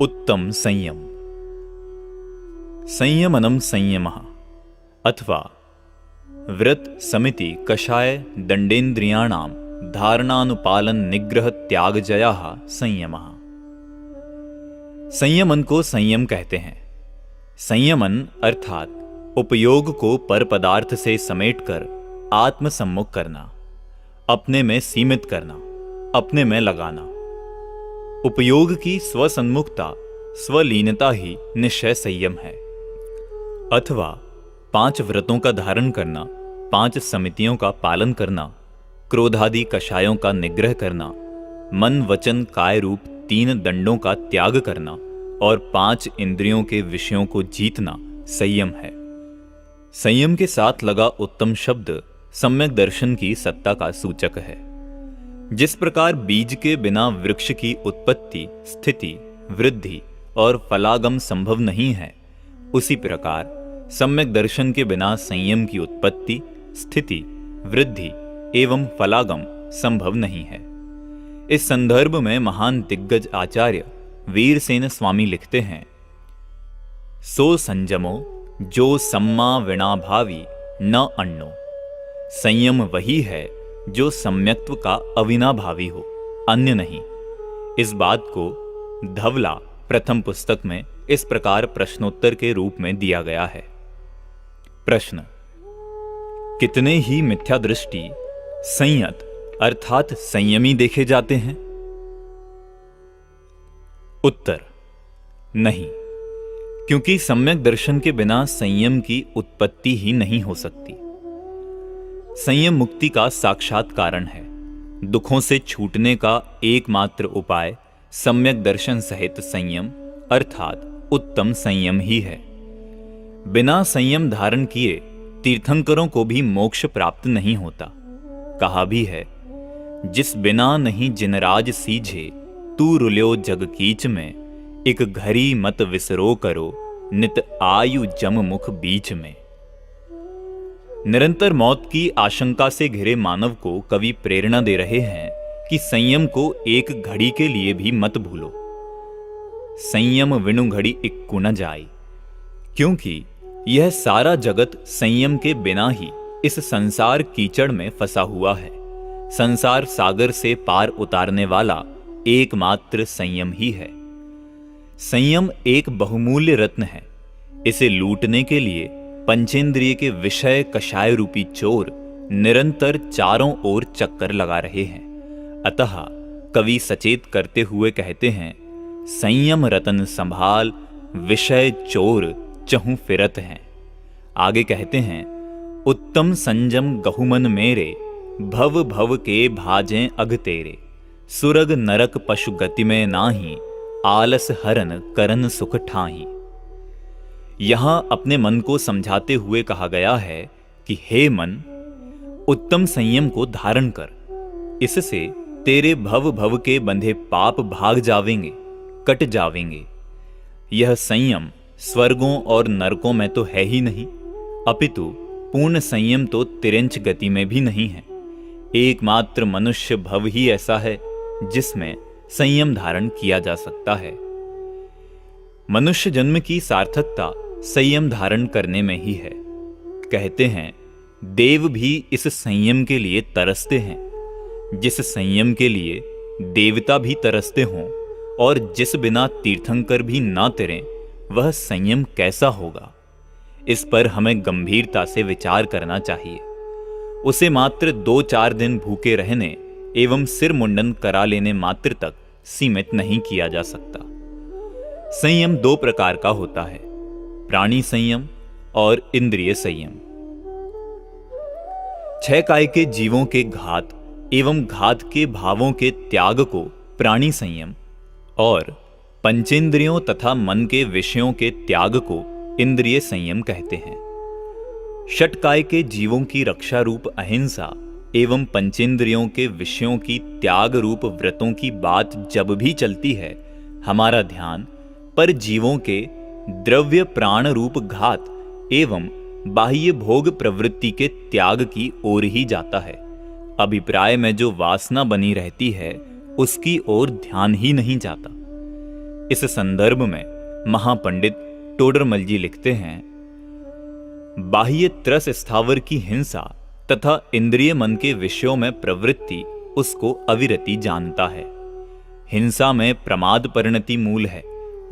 उत्तम संयम। संयमनम संयमः अथवा व्रत समिति कषाय दंडेन्द्रियाणाम धारणानुपालन निग्रह त्याग जयाः संयमः। संयमन को संयम कहते हैं। संयमन अर्थात उपयोग को पर पदार्थ से समेटकर आत्मसम्मुख करना, अपने में सीमित करना, अपने में लगाना। उपयोग की स्वसन्मुखता, स्वलीनता ही निश्चय संयम है। अथवा 5 व्रतों का धारण करना, 5 समितियों का पालन करना, क्रोधादि कषायों का निग्रह करना, मन वचन काय रूप 3 दंडों का त्याग करना और 5 इंद्रियों के विषयों को जीतना संयम है। संयम के साथ लगा उत्तम शब्द सम्यक दर्शन की सत्ता का सूचक है। जिस प्रकार बीज के बिना वृक्ष की उत्पत्ति, स्थिति, वृद्धि और फलागम संभव नहीं है, उसी प्रकार सम्यक दर्शन के बिना संयम की उत्पत्ति, स्थिति, वृद्धि एवं फलागम संभव नहीं है। इस संदर्भ में महान दिग्गज आचार्य वीरसेन स्वामी लिखते हैं, सो संयमो जो सम्मा विना भावी न अन्नो। संयम वही है जो सम्यक्त्व का अविनाभावी हो, अन्य नहीं। इस बात को धवला प्रथम पुस्तक में इस प्रकार प्रश्नोत्तर के रूप में दिया गया है। प्रश्न: कितने ही मिथ्या दृष्टि संयत अर्थात संयमी देखे जाते हैं? उत्तर: नहीं, क्योंकि सम्यक दर्शन के बिना संयम की उत्पत्ति ही नहीं हो सकती। संयम मुक्ति का साक्षात कारण है। दुखों से छूटने का एकमात्र उपाय सम्यक दर्शन सहित संयम अर्थात उत्तम संयम ही है। बिना संयम धारण किए तीर्थंकरों को भी मोक्ष प्राप्त नहीं होता। कहा भी है, जिस बिना नहीं जिनराज सीझे तू रुल्यो जग कीच में, एक घड़ी मत विसरो करो नित आयु जम मुख बीच में। निरंतर मौत की आशंका से घिरे मानव को कवि प्रेरणा दे रहे हैं कि संयम को एक घड़ी के लिए भी मत भूलो। संयम विनु घड़ी इक्कु न जाई, क्योंकि यह सारा जगत संयम के बिना ही इस संसार कीचड़ में फंसा हुआ है। संसार सागर से पार उतारने वाला एकमात्र संयम ही है। संयम एक बहुमूल्य रत्न है। इसे लूटने के लिए पंचेंद्रिय के विषय कषाय रूपी चोर निरंतर चारों ओर चक्कर लगा रहे हैं। अतः कवि सचेत करते हुए कहते हैं, संयम रतन संभाल विषय चोर चहु फिरत हैं। आगे कहते हैं, उत्तम संयम गहुमन मेरे भव भव के भाजें अघ तेरे, सुरग नरक पशु गति में नाही आलस हरन करन सुख ठाही। यहां अपने मन को समझाते हुए कहा गया है कि हे मन, उत्तम संयम को धारण कर, इससे तेरे भव भव के बंधे पाप भाग जावेंगे, कट जावेंगे। यह संयम स्वर्गों और नरकों में तो है ही नहीं, अपितु पूर्ण संयम तो तिरंच गति में भी नहीं है। एकमात्र मनुष्य भव ही ऐसा है जिसमें संयम धारण किया जा सकता है। मनुष्य जन्म की सार्थकता संयम धारण करने में ही है। कहते हैं, देव भी इस संयम के लिए तरसते हैं। जिस संयम के लिए देवता भी तरसते हों और जिस बिना तीर्थंकर भी ना तैरें, वह संयम कैसा होगा? इस पर हमें गंभीरता से विचार करना चाहिए। उसे मात्र 2-4 दिन भूखे रहने एवं सिर मुंडन करा लेने मात्र तक सीमित नहीं किया जा सकता। संयम 2 प्रकार का होता है, प्राणी संयम और इंद्रिय संयम। 6 काय के जीवों के घात एवं घात के भावों के त्याग को प्राणी संयम और पंचेंद्रियों तथा मन के विषयों के त्याग को इंद्रिय संयम कहते हैं। षटकाय के जीवों की रक्षा रूप अहिंसा एवं पंचेंद्रियों के विषयों की त्याग रूप व्रतों की बात जब भी चलती है, हमारा ध्यान पर जीवों के द्रव्य प्राण रूप घात एवं बाह्य भोग प्रवृत्ति के त्याग की ओर ही जाता है। अभिप्राय में जो वासना बनी रहती है उसकी ओर ध्यान ही नहीं जाता। इस संदर्भ में महापंडित टोडरमल जी लिखते हैं, बाह्य त्रस स्थावर की हिंसा तथा इंद्रिय मन के विषयों में प्रवृत्ति उसको अविरति जानता है। हिंसा में प्रमाद परिणति मूल है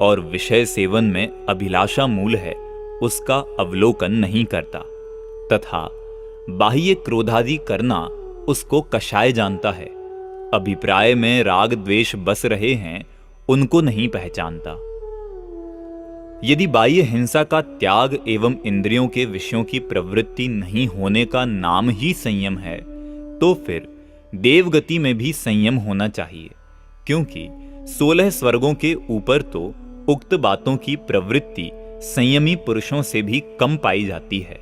और विषय सेवन में अभिलाषा मूल है, उसका अवलोकन नहीं करता, तथा बाह्य क्रोधादि करना उसको कषाय जानता है। अभिप्राय में राग द्वेष बस रहे हैं, उनको नहीं पहचानता। यदि बाह्य हिंसा का त्याग एवं इंद्रियों के विषयों की प्रवृत्ति नहीं होने का नाम ही संयम है, तो फिर देवगति में भी संयम होना चाहिए, क्योंकि 16 स्वर्गों के ऊपर तो उक्त बातों की प्रवृत्ति संयमी पुरुषों से भी कम पाई जाती है।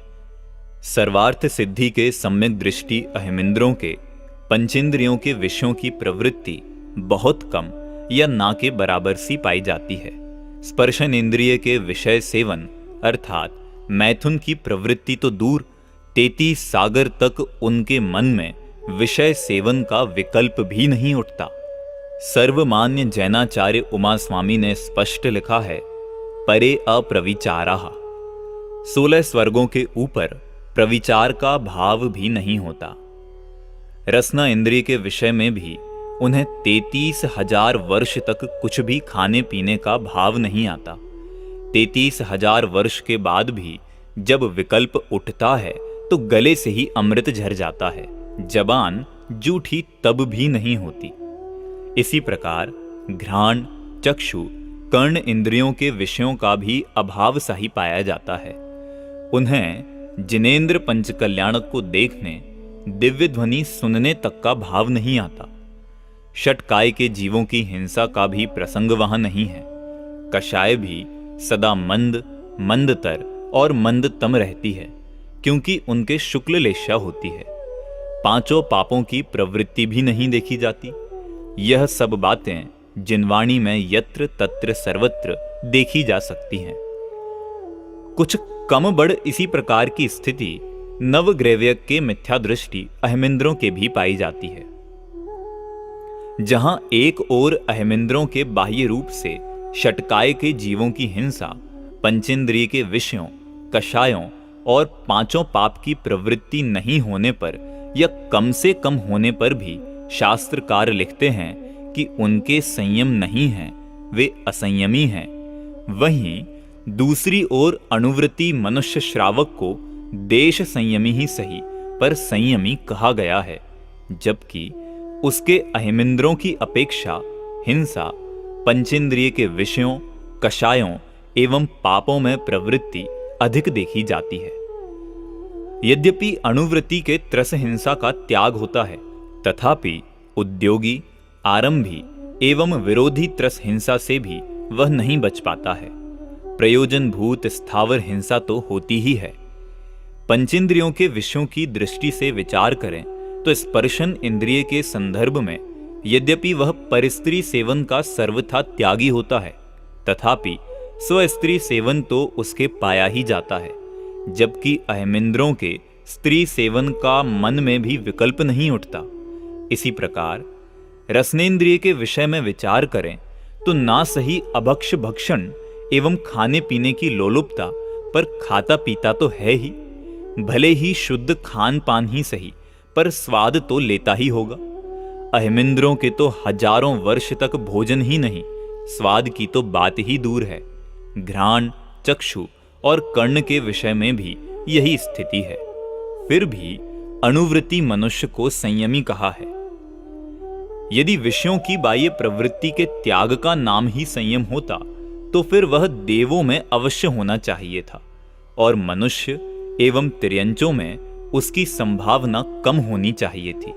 सर्वार्थ सिद्धि के सम्यक दृष्टि अहमिंद्रों के पंचेंद्रियों के विषयों की प्रवृत्ति बहुत कम या ना के बराबर सी पाई जाती है। स्पर्शन इंद्रिय के विषय सेवन अर्थात मैथुन की प्रवृत्ति तो दूर, 33 सागर तक उनके मन में विषय सेवन का विकल्प भी नहीं उठता। सर्वमान्य जैनाचार्य उमा स्वामी ने स्पष्ट लिखा है, परे अप्रविचाराः। 16 स्वर्गों के ऊपर प्रविचार का भाव भी नहीं होता। रसना इंद्रिय के विषय में भी उन्हें 33,000 वर्ष तक कुछ भी खाने पीने का भाव नहीं आता। 33,000 वर्ष के बाद भी जब विकल्प उठता है तो गले से ही अमृत झर जाता है, जबान जूठी तब भी नहीं होती। इसी प्रकार घ्राण, चक्षु, कर्ण इंद्रियों के विषयों का भी अभाव सा ही पाया जाता है। उन्हें जिनेंद्र पंचकल्याणक को देखने, दिव्य ध्वनि सुनने तक का भाव नहीं आता। षटकाय के जीवों की हिंसा का भी प्रसंग वहां नहीं है। कषाय भी सदा मंद, मंदतर और मंदतम रहती है, क्योंकि उनके शुक्ल लेशा होती है। 5 पापों की प्रवृत्ति भी नहीं देखी जाती। यह सब बातें जिनवाणी में यत्र तत्र सर्वत्र देखी जा सकती हैं। कुछ कम बड़ इसी प्रकार की स्थिति नवग्रैव्य के मिथ्या दृष्टि अहमिंद्रों के भी पाई जाती है। जहां एक ओर अहमिंद्रों के बाह्य रूप से षटकाय के जीवों की हिंसा, पंचेंद्रिय के विषयों, कषायों और 5 पाप की प्रवृत्ति नहीं होने पर या कम से कम होने पर भी शास्त्रकार लिखते हैं कि उनके संयम नहीं है, वे असंयमी हैं। वहीं दूसरी ओर अनुवृत्ति मनुष्य श्रावक को देश संयमी ही सही पर संयमी कहा गया है, जबकि उसके अहमिंद्रों की अपेक्षा हिंसा, पंचेंद्रिय के विषयों, कषायों एवं पापों में प्रवृत्ति अधिक देखी जाती है। यद्यपि अनुवृत्ति के त्रस हिंसा का त्याग होता है, तथापि उद्योगी, आरंभी एवं विरोधी त्रस हिंसा से भी वह नहीं बच पाता है। प्रयोजन भूत स्थावर हिंसा तो होती ही है। पंचेंद्रियों के विषयों की दृष्टि से विचार करें तो स्पर्शन इंद्रिय के संदर्भ में यद्यपि वह परस्त्री सेवन का सर्वथा त्यागी होता है, तथापि स्वस्त्री सेवन तो उसके पाया ही जाता है, जबकि अहमिंद्रों के स्त्री सेवन का मन में भी विकल्प नहीं उठता। इसी प्रकार रसनेन्द्रिय के विषय में विचार करें तो ना सही अभक्ष भक्षण एवं खाने पीने की लोलुपता, पर खाता पीता तो है ही। भले ही शुद्ध खान पान ही सही, पर स्वाद तो लेता ही होगा। अहमिंद्रों के तो हजारों वर्ष तक भोजन ही नहीं, स्वाद की तो बात ही दूर है। घ्राण, चक्षु और कर्ण के विषय में भी यही स्थिति है। फिर भी अनुवृत्ति मनुष्य को संयमी कहा है। यदि विषयों की बाह्य प्रवृत्ति के त्याग का नाम ही संयम होता तो फिर वह देवों में अवश्य होना चाहिए था और मनुष्य एवं तिर्यंचों में उसकी संभावना कम होनी चाहिए थी।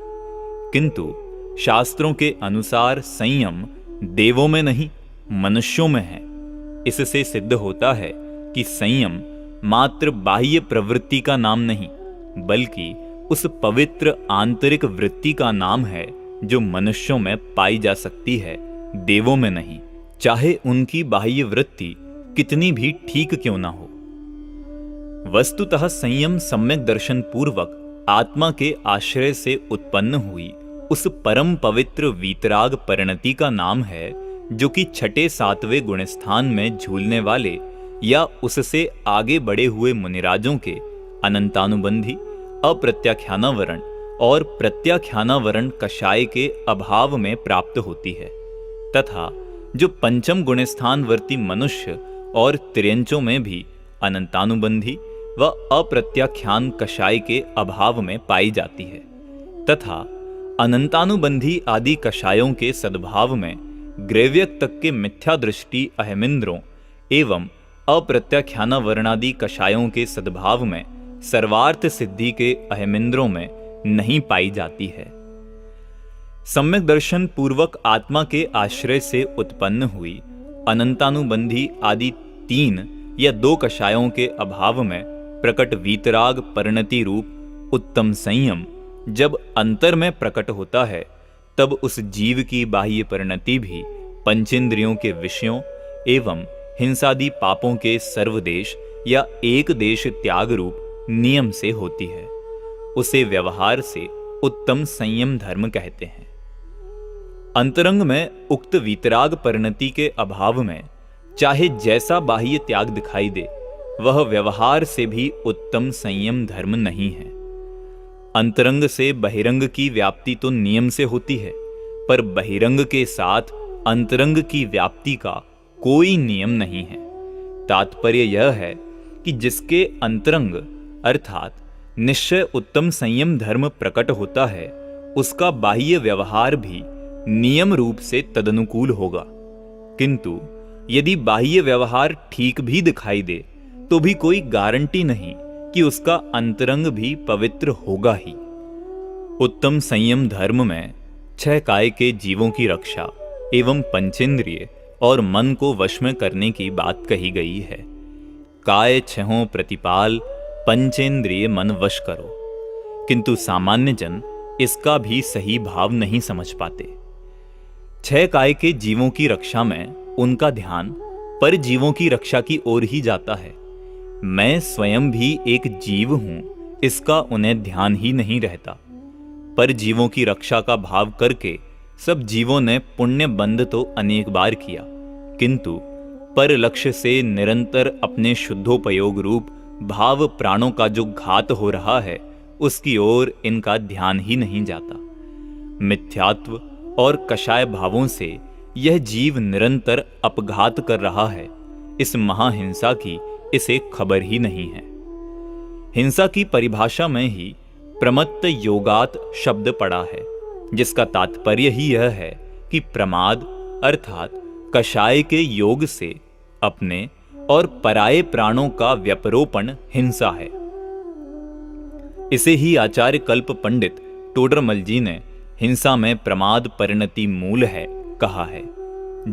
किंतु शास्त्रों के अनुसार संयम देवों में नहीं, मनुष्यों में है। इससे सिद्ध होता है कि संयम मात्र बाह्य प्रवृत्ति का नाम नहीं, बल्कि उस पवित्र आंतरिक वृत्ति का नाम है जो मनुष्यों में पाई जा सकती है, देवों में नहीं, चाहे उनकी बाह्य वृत्ति कितनी भी ठीक क्यों ना हो। वस्तुतः संयम सम्यक दर्शन पूर्वक आत्मा के आश्रय से उत्पन्न हुई उस परम पवित्र वीतराग परिणति का नाम है जो कि छठे सातवें गुणस्थान में झूलने वाले या उससे आगे बढ़े हुए मुनिराजों के अनंतानुबंधी, अप्रत्याख्यानावरण और प्रत्याख्यानावरण कषाय के अभाव में प्राप्त होती है, तथा जो पंचम गुणस्थानवर्ती मनुष्य और त्रियंचों में भी अनंतानुबंधी व अप्रत्याख्यान कषाय के अभाव में पाई जाती है, तथा अनंतानुबंधी आदि कषायों के सद्भाव में ग्रैव्यक तक के मिथ्या दृष्टि अहमिंद्रों एवं अप्रत्याख्यानावरणादि कषायों के सद्भाव में सर्वार्थ सिद्धि के अहमिंद्रों में नहीं पाई जाती है। सम्यक दर्शन पूर्वक आत्मा के आश्रय से उत्पन्न हुई अनंतानुबंधी आदि 3 या 2 कषायों के अभाव में प्रकट वीतराग परिणति रूप उत्तम संयम जब अंतर में प्रकट होता है, तब उस जीव की बाह्य परिणति भी पंचेंद्रियों के विषयों एवं हिंसादि पापों के सर्वदेश या एक देश त्याग रूप नियम से होती है। उसे व्यवहार से उत्तम संयम धर्म कहते हैं। अंतरंग में उक्त वीतराग परिणति के अभाव में चाहे जैसा बाह्य त्याग दिखाई दे, वह व्यवहार से भी उत्तम संयम धर्म नहीं है। अंतरंग से बहिरंग की व्याप्ति तो नियम से होती है, पर बहिरंग के साथ अंतरंग की व्याप्ति का कोई नियम नहीं है। तात्पर्य यह है कि जिसके अंतरंग अर्थात निश्चय उत्तम संयम धर्म प्रकट होता है, उसका बाह्य व्यवहार भी नियम रूप से तदनुकूल होगा। किंतु यदि बाह्य व्यवहार ठीक भी दिखाई दे, तो भी कोई गारंटी नहीं कि उसका अंतरंग भी पवित्र होगा ही। उत्तम संयम धर्म में 6 काय के जीवों की रक्षा एवं पंचेंद्रिय और मन को वश में करने की बात कही गई है। काय 6 प्रतिपाल, पंचेंद्रिय मन वश करो। किंतु सामान्य जन इसका भी सही भाव नहीं समझ पाते। 6 काय के जीवों की रक्षा में उनका ध्यान पर जीवों की रक्षा की ओर ही जाता है। मैं स्वयं भी एक जीव हूं, इसका उन्हें ध्यान ही नहीं रहता। पर जीवों की रक्षा का भाव करके सब जीवों ने पुण्य बंध तो अनेक बार किया, किंतु पर लक्ष्य से निरंतर अपने शुद्धोपयोग रूप भाव प्राणों का जो घात हो रहा है, उसकी ओर इनका ध्यान ही नहीं जाता। मिथ्यात्व और कषाय भावों से यह जीव निरंतर अपघात कर रहा है। इस महाहिंसा की इसे खबर ही नहीं है। हिंसा की परिभाषा में ही प्रमत्त योगात शब्द पड़ा है, जिसका तात्पर्य ही यह है कि प्रमाद अर्थात कषाय के योग से अपने और पराये प्राणों का व्यपरोपण हिंसा है। इसे ही आचार्य कल्प पंडित टोडरमल जी ने हिंसा में प्रमाद परिणति मूल है कहा है।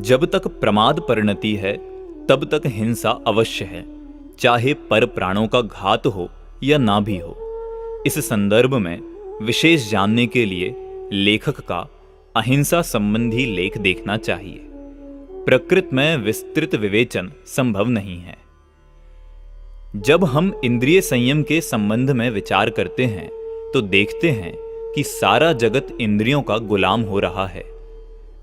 जब तक प्रमाद परिणति है, तब तक हिंसा अवश्य है, चाहे पर प्राणों का घात हो या ना भी हो। इस संदर्भ में विशेष जानने के लिए लेखक का अहिंसा संबंधी लेख देखना चाहिए। प्रकृत में विस्तृत विवेचन संभव नहीं है। जब हम इंद्रिय संयम के संबंध में विचार करते हैं, तो देखते हैं कि सारा जगत इंद्रियों का गुलाम हो रहा है।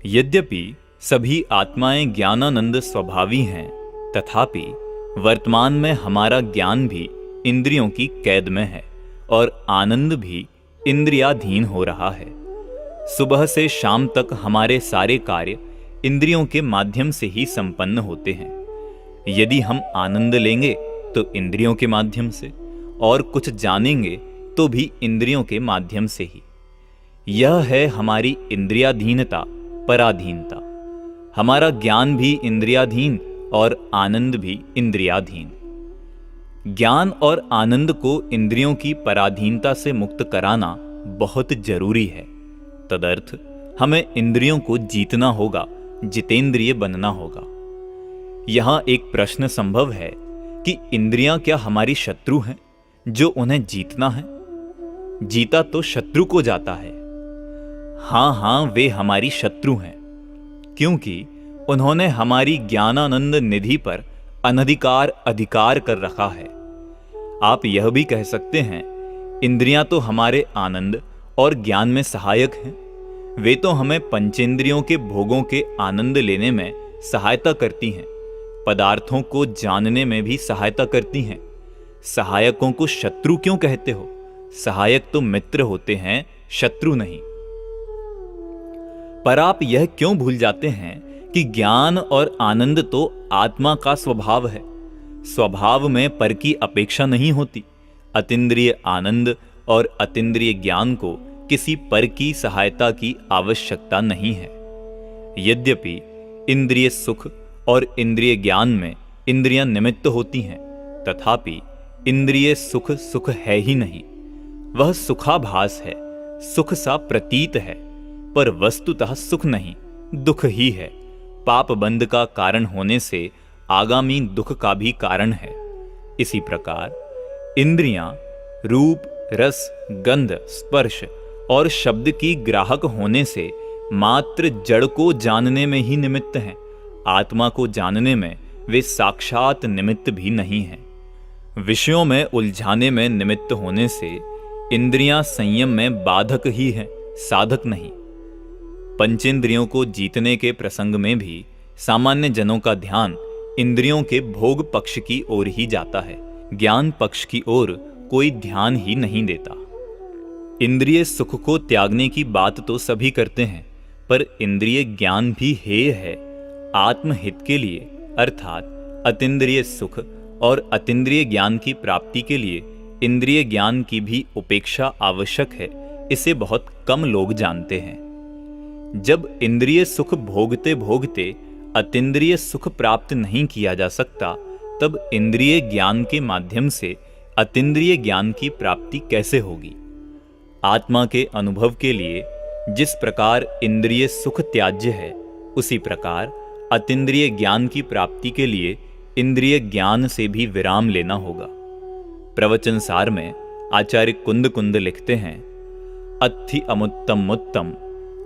यद्यपि सभी आत्माएं ज्ञानानंद स्वभावी हैं, तथापि वर्तमान में हमारा ज्ञान भी इंद्रियों की कैद में है और आनंद भी इंद्रियाधीन हो रहा है। सुबह से शाम तक हमारे सारे कार्य इंद्रियों के माध्यम से ही संपन्न होते हैं। यदि हम आनंद लेंगे तो इंद्रियों के माध्यम से, और कुछ जानेंगे तो भी इंद्रियों के माध्यम से ही। यह है हमारी इंद्रियाधीनता, पराधीनता। हमारा ज्ञान भी इंद्रियाधीन और आनंद भी इंद्रियाधीन। ज्ञान और आनंद को इंद्रियों की पराधीनता से मुक्त कराना बहुत जरूरी है। तदर्थ हमें इंद्रियों को जीतना होगा, जितेंद्रिय बनना होगा। यहां एक प्रश्न संभव है कि इंद्रियां क्या हमारी शत्रु हैं जो उन्हें जीतना है? जीता तो शत्रु को जाता है। हां, वे हमारी शत्रु हैं, क्योंकि उन्होंने हमारी ज्ञानानंद निधि पर अनधिकार अधिकार कर रखा है। आप यह भी कह सकते हैं, इंद्रियां तो हमारे आनंद और ज्ञान में सहायक हैं। वे तो हमें पंचेंद्रियों के भोगों के आनंद लेने में सहायता करती हैं, पदार्थों को जानने में भी सहायता करती हैं। सहायकों को शत्रु क्यों कहते हो? सहायक तो मित्र होते हैं, शत्रु नहीं। पर आप यह क्यों भूल जाते हैं कि ज्ञान और आनंद तो आत्मा का स्वभाव है। स्वभाव में पर की अपेक्षा नहीं होती। अतीन्द्रिय आनंद और अतीन्द्रिय ज्ञान को किसी पर की सहायता की आवश्यकता नहीं है। यद्यपि इंद्रिय सुख और इंद्रिय ज्ञान में इंद्रियां निमित्त होती हैं, तथापि इंद्रिय सुख सुख है ही नहीं। वह सुखाभास है, सुख सा प्रतीत है, पर वस्तुतः सुख नहीं, दुख ही है। पाप बंध का कारण होने से आगामी दुख का भी कारण है। इसी प्रकार इंद्रियां रूप, रस, गंध, स्पर्श और शब्द की ग्राहक होने से मात्र जड़ को जानने में ही निमित्त हैं। आत्मा को जानने में वे साक्षात निमित्त भी नहीं हैं। विषयों में उलझाने में निमित्त होने से इंद्रियां संयम में बाधक ही हैं, साधक नहीं। पंचेंद्रियों को जीतने के प्रसंग में भी सामान्य जनों का ध्यान इंद्रियों के भोग पक्ष की ओर ही जाता है, ज्ञान पक्ष की ओर कोई ध्यान ही नहीं देता। इंद्रिय सुख को त्यागने की बात तो सभी करते हैं, पर इंद्रिय ज्ञान भी हेय है। आत्महित के लिए अर्थात अतीन्द्रिय सुख और अतीन्द्रिय ज्ञान की प्राप्ति के लिए इंद्रिय ज्ञान की भी उपेक्षा आवश्यक है, इसे बहुत कम लोग जानते हैं। जब इंद्रिय सुख भोगते भोगते अतीन्द्रिय सुख प्राप्त नहीं किया जा सकता, तब इंद्रिय ज्ञान के माध्यम से अतीन्द्रिय ज्ञान की प्राप्ति कैसे होगी? आत्मा के अनुभव के लिए जिस प्रकार इंद्रिय सुख त्याज्य है, उसी प्रकार अतीन्द्रिय ज्ञान की प्राप्ति के लिए इंद्रिय ज्ञान से भी विराम लेना होगा। प्रवचन सार में आचार्य कुंद कुंद लिखते हैं, अत्थि अमुत्तम मुत्तम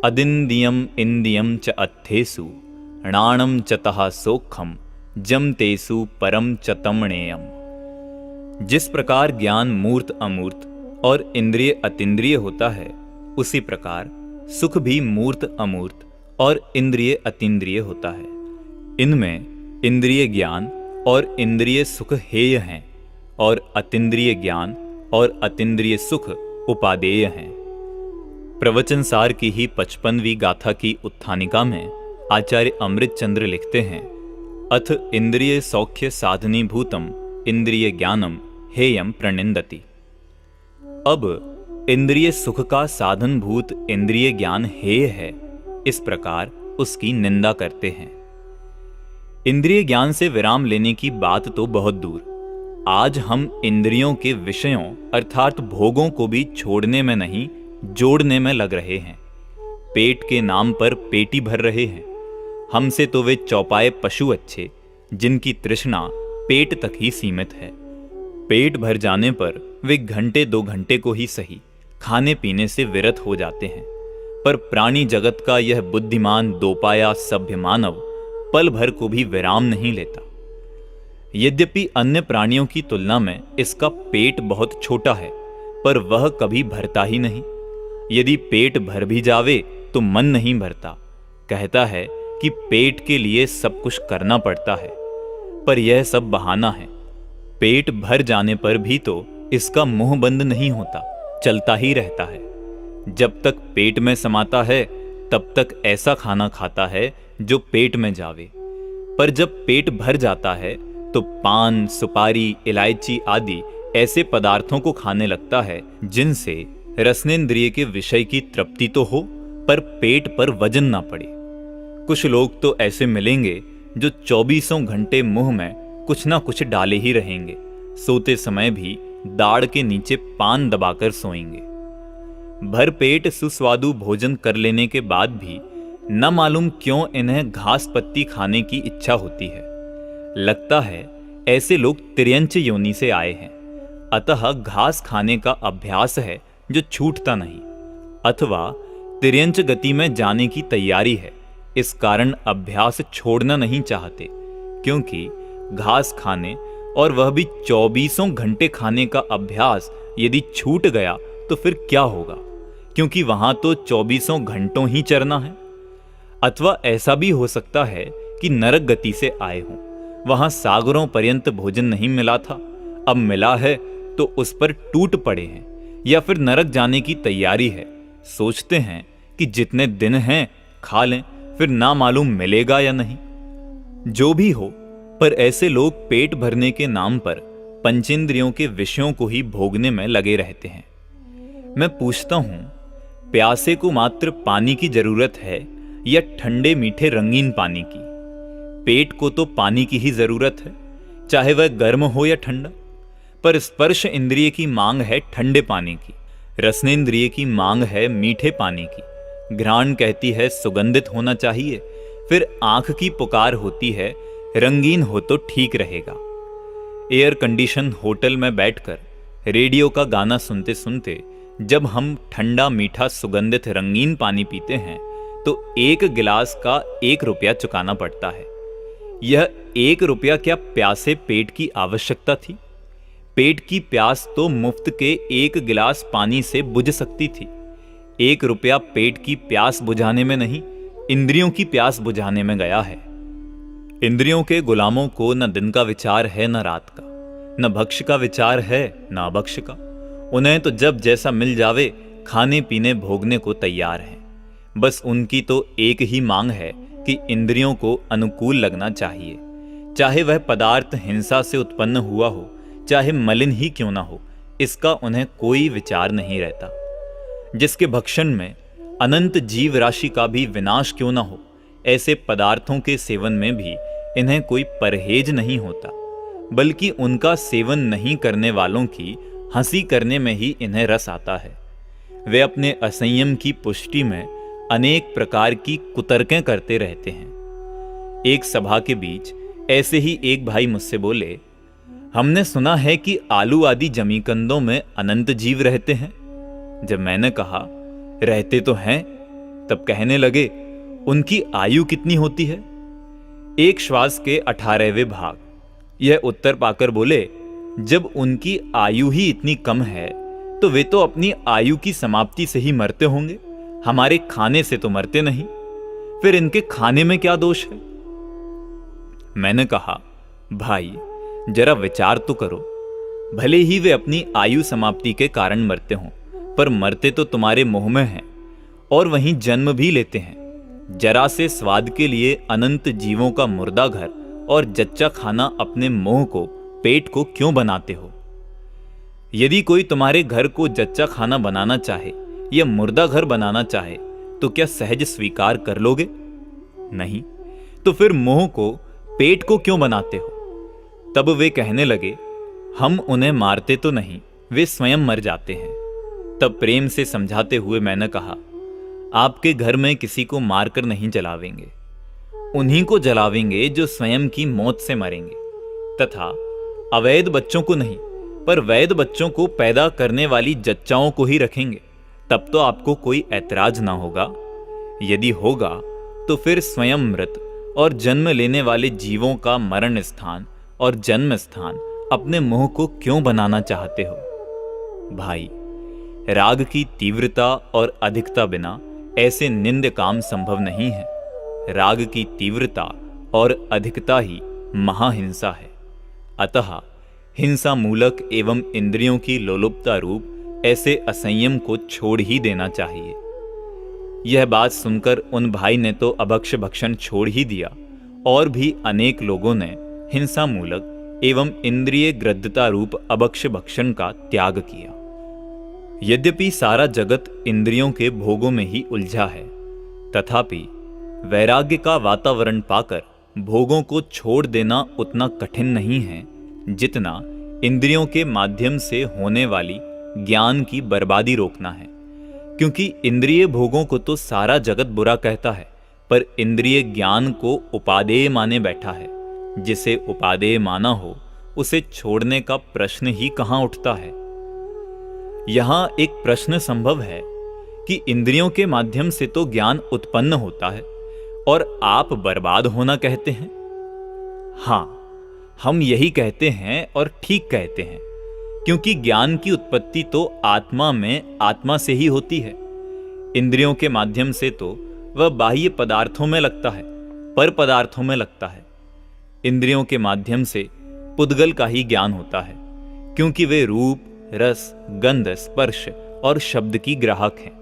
अदिंदियम इंदियम च अत्थेसु णाणम चतः सोखम जम तेसु परम च तमणेयम। जिस प्रकार ज्ञान मूर्त अमूर्त और इंद्रिय अतीन्द्रिय होता है, उसी प्रकार सुख भी मूर्त अमूर्त और इंद्रिय अतीन्द्रिय होता है। इनमें इंद्रिय ज्ञान और इंद्रिय सुख हेय हैं और अतीन्द्रिय ज्ञान और अतीन्द्रिय सुख उपादेय हैं। प्रवचन सार की ही 55वीं गाथा की उत्थानिका में आचार्य अमृत चंद्र लिखते हैं, अथ इंद्रिय सौख्य साधनी भूतम इंद्रिय ज्ञानम हेयम प्रणिंदति। अब इंद्रिय सुख का साधन भूत इंद्रिय ज्ञान हेय है, इस प्रकार उसकी निंदा करते हैं। इंद्रिय ज्ञान से विराम लेने की बात तो बहुत दूर, आज हम इंद्रियों के विषयों अर्थात भोगों को भी छोड़ने में नहीं, जोड़ने में लग रहे हैं। पेट के नाम पर पेटी भर रहे हैं। हमसे तो वे चौपाए पशु अच्छे, जिनकी तृष्णा पेट तक ही सीमित है। पेट भर जाने पर वे घंटे 2 घंटे को ही सही खाने पीने से विरत हो जाते हैं, पर प्राणी जगत का यह बुद्धिमान दोपाया सभ्य मानव पल भर को भी विराम नहीं लेता। यद्यपि अन्य प्राणियों की तुलना में इसका पेट बहुत छोटा है, पर वह कभी भरता ही नहीं। यदि पेट भर भी जावे तो मन नहीं भरता। कहता है कि पेट के लिए सब कुछ करना पड़ता है, पर यह सब बहाना है। पेट भर जाने पर भी तो इसका मुंह बंद नहीं होता, चलता ही रहता है। जब तक पेट में समाता है, तब तक ऐसा खाना खाता है जो पेट में जावे, पर जब पेट भर जाता है तो पान, सुपारी, इलायची आदि ऐसे पदार्थों को खाने लगता है जिनसे रसनेंद्रिय के विषय की तृप्ति तो हो, पर पेट पर वजन ना पड़े। कुछ लोग तो ऐसे मिलेंगे जो 24 घंटे मुंह में कुछ ना कुछ डाले ही रहेंगे, सोते समय भी दाढ़ के नीचे पान दबाकर सोएंगे। भर पेट सुस्वादु भोजन कर लेने के बाद भी न मालूम क्यों इन्हें घास पत्ती खाने की इच्छा होती है। लगता है ऐसे लोग तिर्यंच योनि से आए हैं, अतः घास खाने का अभ्यास है जो छूटता नहीं, अथवा तिर्यंच गति में जाने की तैयारी है, इस कारण अभ्यास छोड़ना नहीं चाहते। क्योंकि घास खाने और वह भी 24 घंटे खाने का अभ्यास यदि छूट गया तो फिर क्या होगा? क्योंकि वहां तो 24 घंटों ही चरना है। अथवा ऐसा भी हो सकता है कि नरक गति से आए हों, वहां सागरों पर्यंत भोजन नहीं मिला था, अब मिला है तो उस पर टूट पड़े हैं, या फिर नरक जाने की तैयारी है, सोचते हैं कि जितने दिन हैं खा लें, फिर ना मालूम मिलेगा या नहीं। जो भी हो, पर ऐसे लोग पेट भरने के नाम पर पंचेंद्रियों के विषयों को ही भोगने में लगे रहते हैं। मैं पूछता हूं, प्यासे को मात्र पानी की जरूरत है या ठंडे मीठे रंगीन पानी की? पेट को तो पानी की ही जरूरत है, चाहे वह गर्म हो या ठंडा। पर स्पर्श इंद्रिय की मांग है ठंडे पानी की, रसनेन्द्रिय की मांग है मीठे पानी की, घ्राण कहती है सुगंधित होना चाहिए, फिर आंख की पुकार होती है रंगीन हो तो ठीक रहेगा। एयर कंडीशन होटल में बैठकर रेडियो का गाना सुनते सुनते जब हम ठंडा मीठा सुगंधित रंगीन पानी पीते हैं तो 1 गिलास का 1 रुपया चुकाना पड़ता है। यह 1 रुपया क्या प्यासे पेट की आवश्यकता थी? पेट की प्यास तो मुफ्त के 1 गिलास पानी से बुझ सकती थी। 1 रुपया पेट की प्यास बुझाने में नहीं, इंद्रियों की प्यास बुझाने में गया है। इंद्रियों के गुलामों को न दिन का विचार है न रात का, न भक्ष्य का विचार है न अभक्ष्य का। उन्हें तो जब जैसा मिल जावे खाने पीने भोगने को तैयार हैं। बस उनकी तो एक ही मांग है कि इंद्रियों को अनुकूल लगना चाहिए, चाहे वह पदार्थ हिंसा से उत्पन्न हुआ हो, चाहे मलिन ही क्यों ना हो, इसका उन्हें कोई विचार नहीं रहता। जिसके भक्षण में अनंत जीव राशि का भी विनाश क्यों ना हो, ऐसे पदार्थों के सेवन में भी इन्हें कोई परहेज नहीं होता, बल्कि उनका सेवन नहीं करने वालों की हंसी करने में ही इन्हें रस आता है। वे अपने असंयम की पुष्टि में अनेक प्रकार की कुतर्कें करते रहते हैं। एक सभा के बीच ऐसे ही एक भाई मुझसे बोले, हमने सुना है कि आलू आदि जमीकंदों में अनंत जीव रहते हैं। जब मैंने कहा रहते तो हैं, तब कहने लगे उनकी आयु कितनी होती है? एक श्वास के 18वें भाग। यह उत्तर पाकर बोले, जब उनकी आयु ही इतनी कम है तो वे तो अपनी आयु की समाप्ति से ही मरते होंगे, हमारे खाने से तो मरते नहीं। फिर इनके खाने में क्या दोष है? मैंने कहा, भाई जरा विचार तो करो, भले ही वे अपनी आयु समाप्ति के कारण मरते हों, पर मरते तो तुम्हारे मुंह में हैं और वहीं जन्म भी लेते हैं। जरा से स्वाद के लिए अनंत जीवों का मुर्दा घर और जच्चा खाना अपने मुंह को, पेट को क्यों बनाते हो? यदि कोई तुम्हारे घर को जच्चा खाना बनाना चाहे या मुर्दा घर बनाना चाहे तो क्या सहज स्वीकार कर लोगे? नहीं, तो फिर मुंह को, पेट को क्यों बनाते हो? तब वे कहने लगे, हम उन्हें मारते तो नहीं, वे स्वयं मर जाते हैं। तब प्रेम से समझाते हुए मैंने कहा, आपके घर में किसी को मारकर नहीं जलावेंगे, उन्हीं को जलावेंगे जो स्वयं की मौत से मरेंगे। तथा अवैध बच्चों को नहीं, पर वैध बच्चों को पैदा करने वाली जच्चाओं को ही रखेंगे, तब तो आपको कोई ऐतराज ना होगा। यदि होगा तो फिर स्वयं मृत और जन्म लेने वाले जीवों का मरण स्थान और जन्म स्थान अपने मुंह को क्यों बनाना चाहते हो? भाई, राग की तीव्रता और अधिकता बिना ऐसे निंद काम संभव नहीं है। राग की तीव्रता और अधिकता ही महाहिंसा है। अतः हिंसा मूलक एवं इंद्रियों की लोलुपता रूप ऐसे असंयम को छोड़ ही देना चाहिए। यह बात सुनकर उन भाई ने तो अभक्ष्य भक्षण छोड़ ही दिया, और भी अनेक लोगों ने हिंसा मूलक एवं इंद्रिय ग्रद्धता रूप अभक्ष्य भक्षण का त्याग किया। यद्यपि सारा जगत इंद्रियों के भोगों में ही उलझा है, तथापि वैराग्य का वातावरण पाकर भोगों को छोड़ देना उतना कठिन नहीं है जितना इंद्रियों के माध्यम से होने वाली ज्ञान की बर्बादी रोकना है। क्योंकि इंद्रिय भोगों को तो सारा जगत बुरा कहता है, पर इंद्रिय ज्ञान को उपादेय माने बैठा है। जिसे उपादेय माना हो उसे छोड़ने का प्रश्न ही कहां उठता है। यहां एक प्रश्न संभव है कि इंद्रियों के माध्यम से तो ज्ञान उत्पन्न होता है और आप बर्बाद होना कहते हैं। हां, हम यही कहते हैं और ठीक कहते हैं, क्योंकि ज्ञान की उत्पत्ति तो आत्मा में आत्मा से ही होती है। इंद्रियों के माध्यम से तो वह बाह्य पदार्थों में लगता है, पर पदार्थों में लगता है। इंद्रियों के माध्यम से पुद्गल का ही ज्ञान होता है, क्योंकि वे रूप, रस, गंध, स्पर्श और शब्द की ग्राहक हैं।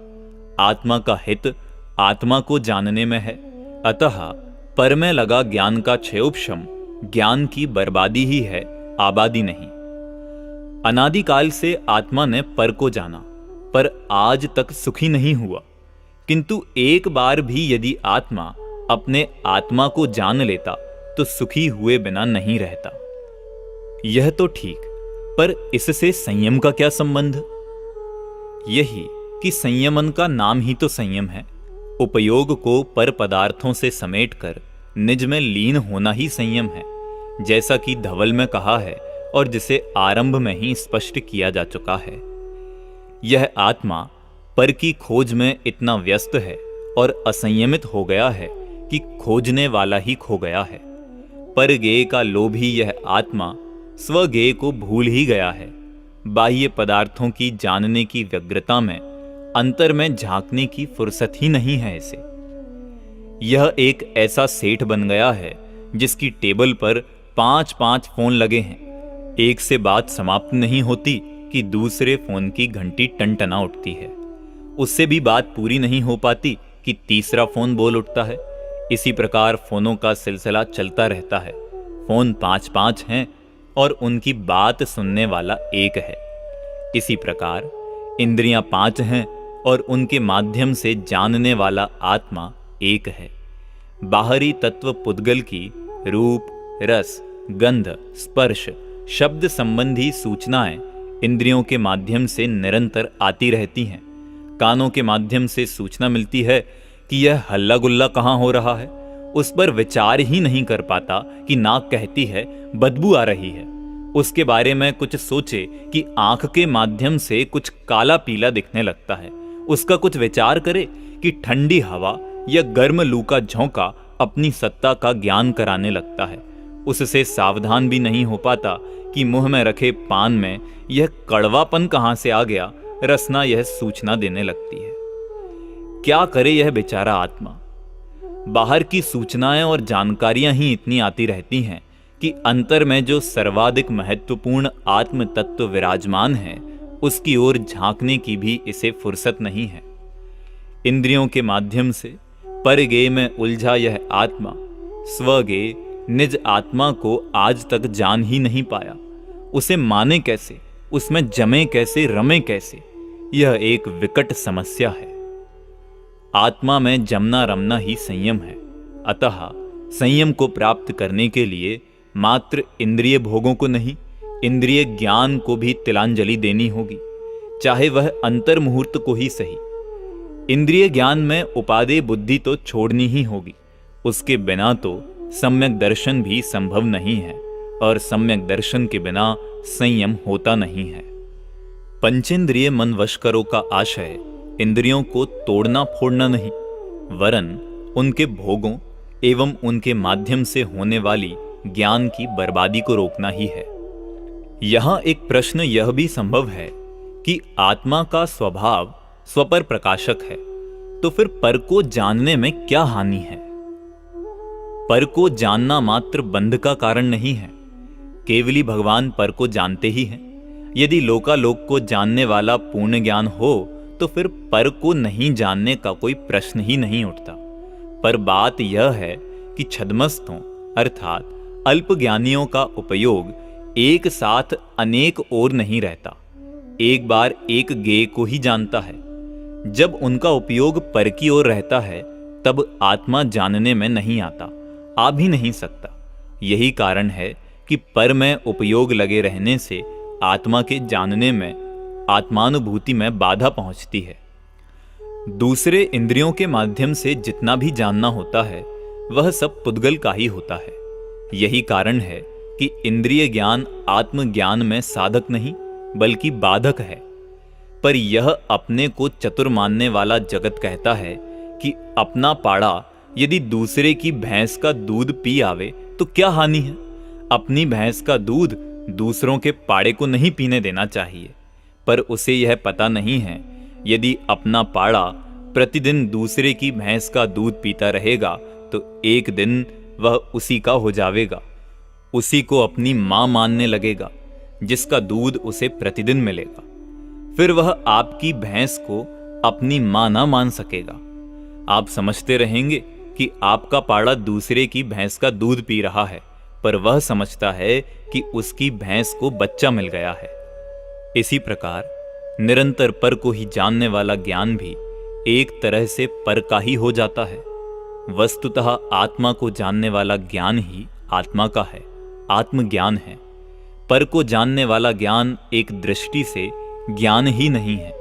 आत्मा का हित आत्मा को जानने में है, अतः पर में लगा ज्ञान का क्षयोपशम ज्ञान की बर्बादी ही है, आबादी नहीं। अनादिकाल से आत्मा ने पर को जाना, पर आज तक सुखी नहीं हुआ। किंतु एक बार भी यदि आत्मा अपने आत्मा को जान लेता तो सुखी हुए बिना नहीं रहता। यह तो ठीक, पर इससे संयम का क्या संबंध? यही कि संयमन का नाम ही तो संयम है। उपयोग को पर पदार्थों से समेटकर निज में लीन होना ही संयम है, जैसा कि धवल में कहा है और जिसे आरंभ में ही स्पष्ट किया जा चुका है। यह आत्मा पर की खोज में इतना व्यस्त है और असंयमित हो गया है कि खोजने वाला ही खो गया है। पर गेय का लोभी यह आत्मा स्वगेय को भूल ही गया है। बाह्य पदार्थों की जानने की व्यग्रता में अंतर में झांकने की फुर्सत ही नहीं है इसे। यह एक ऐसा सेठ बन गया है जिसकी टेबल पर 5-5 फोन लगे हैं। एक से बात समाप्त नहीं होती कि दूसरे फोन की घंटी टनटना उठती है। उससे भी बात पूरी नहीं हो पाती कि तीसरा फोन बोल उठता है। इसी प्रकार फोनों का सिलसिला चलता रहता है। फोन 5-5 हैं और उनकी बात सुनने वाला एक है। इसी प्रकार इंद्रियां 5 हैं और उनके माध्यम से जानने वाला आत्मा एक है। बाहरी तत्व पुद्गल की रूप, रस, गंध, स्पर्श, शब्द संबंधी सूचनाएं इंद्रियों के माध्यम से निरंतर आती रहती हैं। कानों के माध्यम से सूचना मिलती है कि यह हल्ला गुल्ला कहां हो रहा है। उस पर विचार ही नहीं कर पाता कि नाक कहती है बदबू आ रही है। उसके बारे में कुछ सोचे कि आंख के माध्यम से कुछ काला पीला दिखने लगता है। उसका कुछ विचार करे कि ठंडी हवा या गर्म लू का झोंका अपनी सत्ता का ज्ञान कराने लगता है। उससे सावधान भी नहीं हो पाता कि मुंह में रखे पान में यह कड़वापन कहां से आ गया। रसना यह सूचना देने लगती है। क्या करे यह बेचारा आत्मा? बाहर की सूचनाएं और जानकारियां ही इतनी आती रहती हैं कि अंतर में जो सर्वाधिक महत्वपूर्ण आत्म तत्व विराजमान है उसकी ओर झांकने की भी इसे फुर्सत नहीं है। इंद्रियों के माध्यम से परगेय में उलझा यह आत्मा स्वगेय निज आत्मा को आज तक जान ही नहीं पाया। उसे माने कैसे, उसमें जमे कैसे, रमे कैसे, यह एक विकट समस्या है। आत्मा में जमना रमना ही संयम है। अतः संयम को प्राप्त करने के लिए मात्र इंद्रिय भोगों को नहीं, इंद्रिय ज्ञान को भी तिलांजलि देनी होगी, चाहे वह अंतर मुहूर्त को ही सही। इंद्रिय ज्ञान में उपादेय बुद्धि तो छोड़नी ही होगी। उसके बिना तो सम्यक दर्शन भी संभव नहीं है और सम्यक दर्शन के बिना संयम होता नहीं है। पंचेंद्रिय मन वशकरों का आशय इंद्रियों को तोड़ना फोड़ना नहीं, वरन उनके भोगों एवं उनके माध्यम से होने वाली ज्ञान की बर्बादी को रोकना ही है। यहां एक प्रश्न यह भी संभव है कि आत्मा का स्वभाव स्वपर प्रकाशक है, तो फिर पर को जानने में क्या हानि है? पर को जानना मात्र बंध का कारण नहीं है। केवली भगवान पर को जानते ही हैं। यदि लोकालोक को जानने वाला पूर्ण ज्ञान हो तो फिर पर को नहीं जानने का कोई प्रश्न ही नहीं उठता। पर बात यह है कि छद्मस्तों अर्थात अल्पज्ञानियों का उपयोग एक साथ अनेक और नहीं रहता, एक बार एक गेय को ही जानता है। जब उनका उपयोग पर की ओर रहता है तब आत्मा जानने में नहीं आता, आ भी नहीं सकता। यही कारण है कि पर में उपयोग लगे रहने से आत्मा के जानने में, आत्मानुभूति में बाधा पहुंचती है। दूसरे इंद्रियों के माध्यम से जितना भी जानना होता है वह सब पुद्गल का ही होता है। यही कारण है कि इंद्रिय ज्ञान आत्मज्ञान में साधक नहीं बल्कि बाधक है। पर यह अपने को चतुर मानने वाला जगत कहता है कि अपना पाड़ा यदि दूसरे की भैंस का दूध पी आवे तो क्या हानि है। अपनी भैंस का दूध दूसरों के पाड़े को नहीं पीने देना चाहिए। पर उसे यह पता नहीं है यदि अपना पाड़ा प्रतिदिन दूसरे की भैंस का दूध पीता रहेगा तो एक दिन वह उसी का हो जाएगा, उसी को अपनी मां मानने लगेगा जिसका दूध उसे प्रतिदिन मिलेगा। फिर वह आपकी भैंस को अपनी मां ना मान सकेगा। आप समझते रहेंगे कि आपका पाड़ा दूसरे की भैंस का दूध पी रहा है, पर वह समझता है कि उसकी भैंस को बच्चा मिल गया है। इसी प्रकार निरंतर पर को ही जानने वाला ज्ञान भी एक तरह से पर का ही हो जाता है। वस्तुतः आत्मा को जानने वाला ज्ञान ही आत्मा का है, आत्मज्ञान है। पर को जानने वाला ज्ञान एक दृष्टि से ज्ञान ही नहीं है,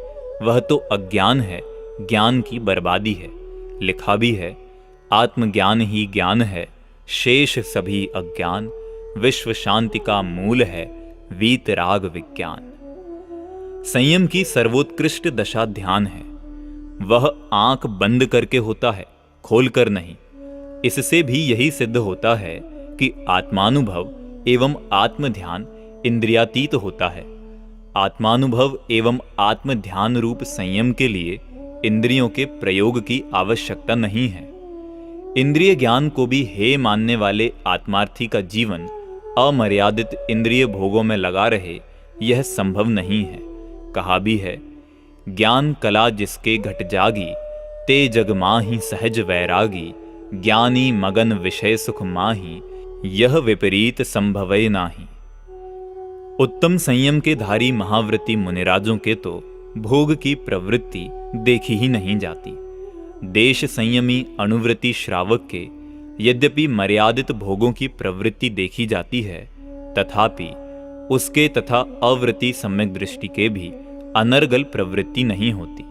वह तो अज्ञान है, ज्ञान की बर्बादी है। लिखा भी है, आत्मज्ञान ही ज्ञान है, शेष सभी अज्ञान, विश्व शांति का मूल है, वीतराग विज्ञान। संयम की सर्वोत्कृष्ट दशा ध्यान है। वह आंख बंद करके होता है, खोलकर नहीं। इससे भी यही सिद्ध होता है कि आत्मानुभव एवं आत्मध्यान इंद्रियातीत होता है। आत्मानुभव एवं आत्मध्यान रूप संयम के लिए इंद्रियों के प्रयोग की आवश्यकता नहीं है। इंद्रिय ज्ञान को भी हे मानने वाले आत्मार्थी का जीवन अमर्यादित इंद्रिय भोगों में लगा रहे, यह संभव नहीं है। कहा भी है, ज्ञान कला जिसके घट जागी, ते जग माही सहज वैरागी, ज्ञानी मगन विषय सुख माही, यह विपरीत संभवै नाही। उत्तम संयम के धारी महाव्रती मुनिराजों के तो भोग की प्रवृत्ति देखी ही नहीं जाती। देश संयमी अनुव्रती श्रावक के यद्यपि मर्यादित भोगों की प्रवृत्ति देखी जाती है, तथापि उसके तथा अव्रती सम्यक दृष्टि के भी अनर्गल प्रवृत्ति नहीं होती।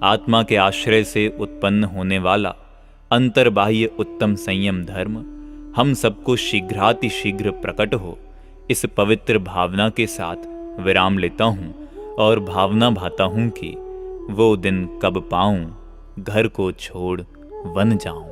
आत्मा के आश्रय से उत्पन्न होने वाला अंतर्बाह्य उत्तम संयम धर्म हम सबको शीघ्रातिशीघ्र प्रकट हो, इस पवित्र भावना के साथ विराम लेता हूँ और भावना भाता हूँ कि वो दिन कब पाऊँ, घर को छोड़ वन जाऊं।